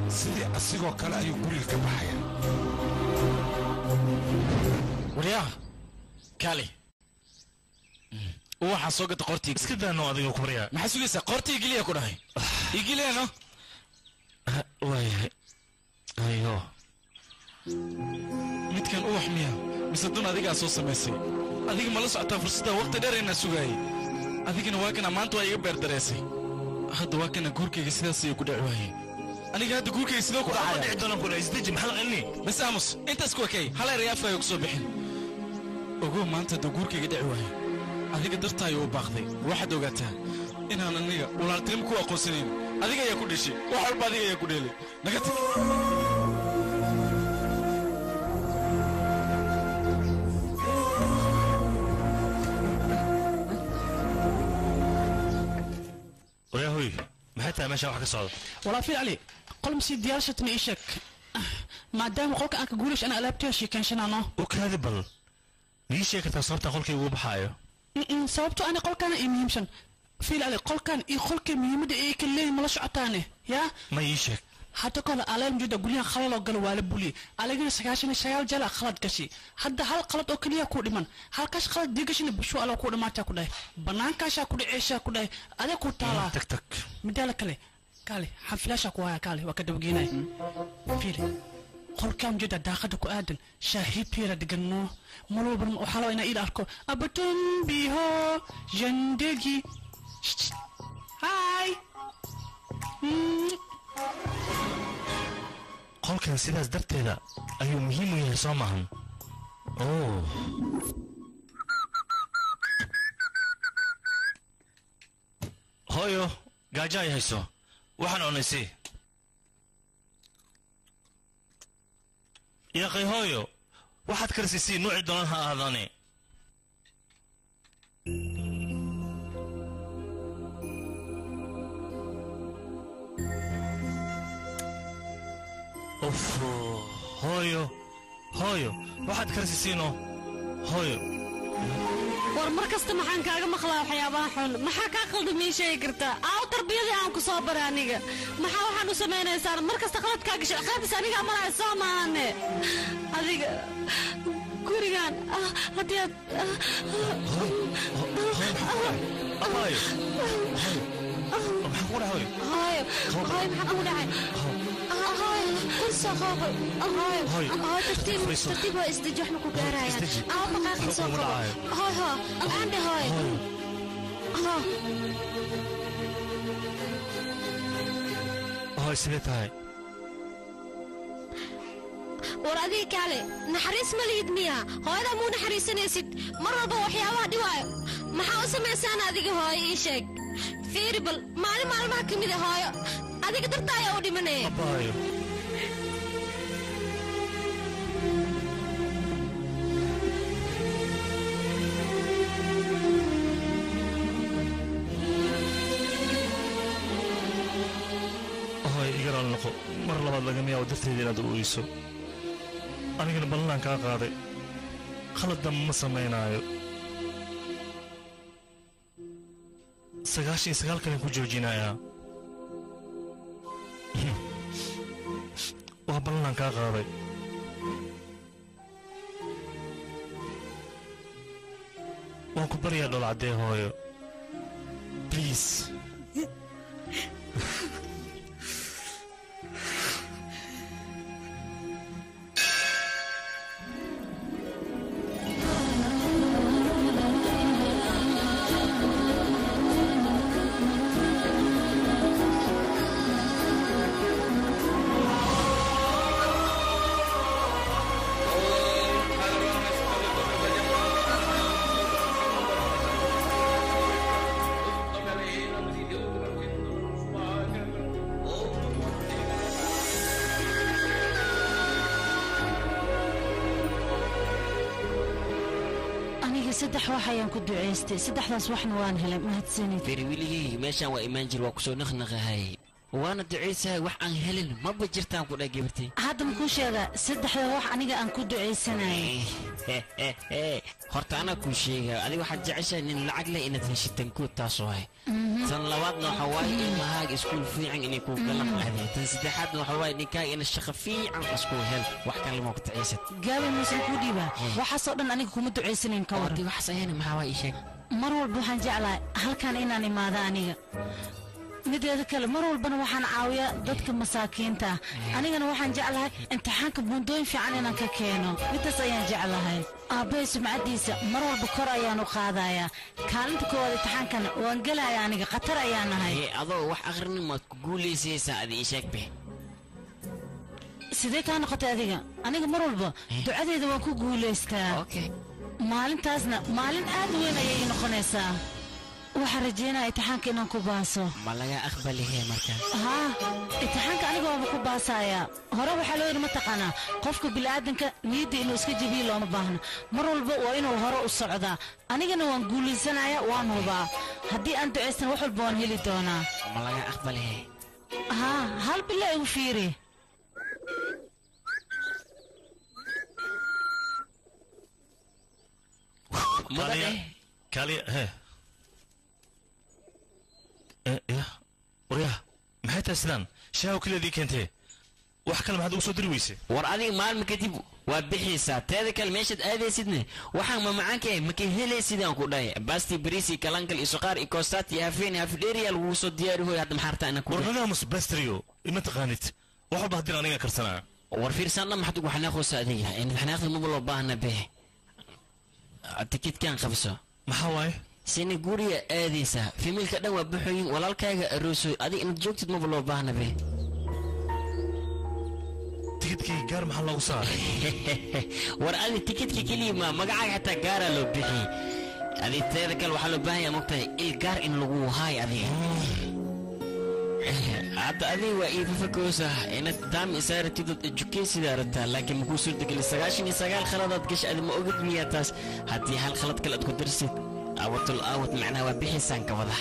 سيدي أسيقو كلا أيو قولي كبحيا ورياه كالي waxaa soo gata qortii iska daano adiga ku bariya maxaa sugaysaa qortii igiliya ku dhahay igiliyano waayahay ayo midkan u wax miya mise dun adigaa soo samaysay adiga ma la socotaa fursadda waqti dheer inaa sugaayay adigana waa kana maanta waa iga beerdareysay hadda waa kana guurkayga sidaas ayuu ku dhaci waayey aniga hadda guurkayga sidoo ku dhacaya dhici doona kula isdeji maxaa qalni bas aamus intaas ku ekay hal eray afkaaga ku soo bixin ogow maanta hadda guurkayga dhaci waayey adiga dartaayuu u baaqday waxaad ogaataa inaan aniga walaaltinimo ku aqoonsanayn adiga ayaa ku dhashay wax walba adiga ayaa ku dheelay naga tag وياهوي ما حتى ماشي واحد صعد ولا في علي قل مسي ديارشتني إيشك ما دام قولك أنك قوليش أنا ألعبتها شي كان شنانو وكاذب ليش هيك تصرفت قولك يوب حايو sababto ana qolkan ay muhiimsan fiil ale qolkan iyo qolka muhiimada ay ka leeyahay ma la socotaane ya ma ii sheeg hadda kale aleen jida guliyaan khalad oo gal waala buli alegina 99 jala khalad gashi hadda hal khalad oo kaliya ku dhiman halkaas khalad digashina bisho ala ku dhamaata ku dhahay banaankaasha ku dhiceesha ku dhahay ada ku taala tag tag midala kale kale xafilasha ku haya kale waa ka dabgeynay fiil qolkan jida daaqada ku aadan shaahid fiira digano ملوبر وحلو إنا إلى أركو أبتم بيها جندجي هاي قول كان سيداس درتيدا أيو مهم يهسو معهم أوه هايو قاجا يهسو وحن عنيسي يا أخي هايو waxaad karsisii nuuci doonaan ha ahaadaane uf hooyo hooyo waxaad karsisiino hooyo war mar kasta maxaan kaaga maqlaa waxyaabaha xun maxaa kaa qaldamii sheegi kartaa aaw tarbiyadii aan ku soo baray aniga maxaa waxaan u samaynaysaan mar kasta qaladkaa gashay qaabis aniga malaha soo maahane adiga gurigan haddii aad hooyo maxaa ku dhacay hooyo maxaa ku dhacay كنسا خاطر ترتيب استجاح مكو قرايا بقى كنسا هاي الآن هاي هاي سمعت هاي ورادي كالي نحريس مليد ميها هذا مو نحريس نسيت مرة بوحي أوادي واي ما حاوس ميسان هذيك هاي إيشك فيربل مالي ما كميدة هاي هذيك درتاي أودي مني أبايو igaraan noqo mar labaad lagama yaabo darteeda inaad u oyso anigana ballanaan kaa qaaday khaladdan ma samaynaayo 99 kalen ku joojinayaa waa ballanaan kaa qaaday waan ku baryaa dhol caddee hooyo please saddex wax ayaan ku duceystay saddexdaas waxna waan helay mahadsanid firi wiligii meeshaan waa imaan jir waa ku soo naqnaqahay وانا دعيسها وح ان هلن ما بجرتان كو دغبرتي هذا مكو شيغا سدخدا wax aniga aan ku duceysanay horta ana ku sheega adiga waxa jeceshay in lacag la inaad heshitan ku taas waay tan labaadna waxa waay in mahaaga iskuul fiican inay ku galan ahday tan saddexaadna waxa waay ninka in shaqo fiican isku hel wax kale ma ku taceysad gaaba musan ku dhiba waxa soo dhan aniga kuma duceysanin ka war wax sayeen ma waay sheeg mar walba waxaan jeclahay halkan inaan imaado aniga mideeda kale mar walbana waxaan caawiyaa dadka masaakiinta anigana waxaan jeclahay imtixaanka buundooyin fiican inaan ka keeno midaas ayaan jeclahay aabay sumcadiisa mar walba kor ayaan u qaadayaa kaalinta koowaad imtixaankana waan gelayaa aniga khatar ayaan ahay adoo wax akhrin ma ku guuleysaysaa adii sheegbe sidee ka noqotay adiga aniga mar walba ducadeeda waan ku guuleystaa maalintaasna maalin aad weyn ayay noqonaysaa waxaan rajeynayaa imtixaanka inaan ku baaso ma laga aqbalihay marka imtixaanka aniga waan ku baasayaa hore waxa loo yiri mataqaanaa qofka bilaadanka niyada inuu iska jabiyo looma baahna mar walba waa inuu hore u socdaa anigana waan guuleysanayaa waan hubaa haddii aan duceysan wax walba waan heli doonaa ma laga aqbalihay hal bilaa igu fiiri كالي يا وريا ما هي تسلان شاو كل ذيك انت وحكى لما هذا وصل درويسه ور ادي مال مكتب وبخيسا تذكر مشد ادي سيدني وحان ما معاك مكهلي سيدان كو داي باستي بريسي كلانكل اسقار ايكوستات يافين افديريال وصو ديار هو هذا محرتا انا كو ورنا مسبستريو ان تقانيت وحب هدير انيغا كرسنا ور فيرسان ما حدو waxna khoo saadaya in xanaaqdi ma loo baahna bee tikid kan qabso maxaa waay sini guriga aadaysa familka dhan waa buxooyin walaalkaaga arooso adiga in joogtid ma loo baahna bee tikidkii gaar maxaa loogu saaray war adi tikidkii kaliya ma magacaaga xataa gaara loo bixi adi teeda kale waxaa loo baahan yahay mogtahay il gaar in lagu haay adiga hadda adiga waa ii fafakoosa inaad daam isaaratid edukeesidaa rabtaa laakiin makuu suurtageli 99 khaladaad gasha adi ma ogid miyaa taas haddii hal khalad kale aad ku darsid awatul aawad macnaa waa bixisaan ka wada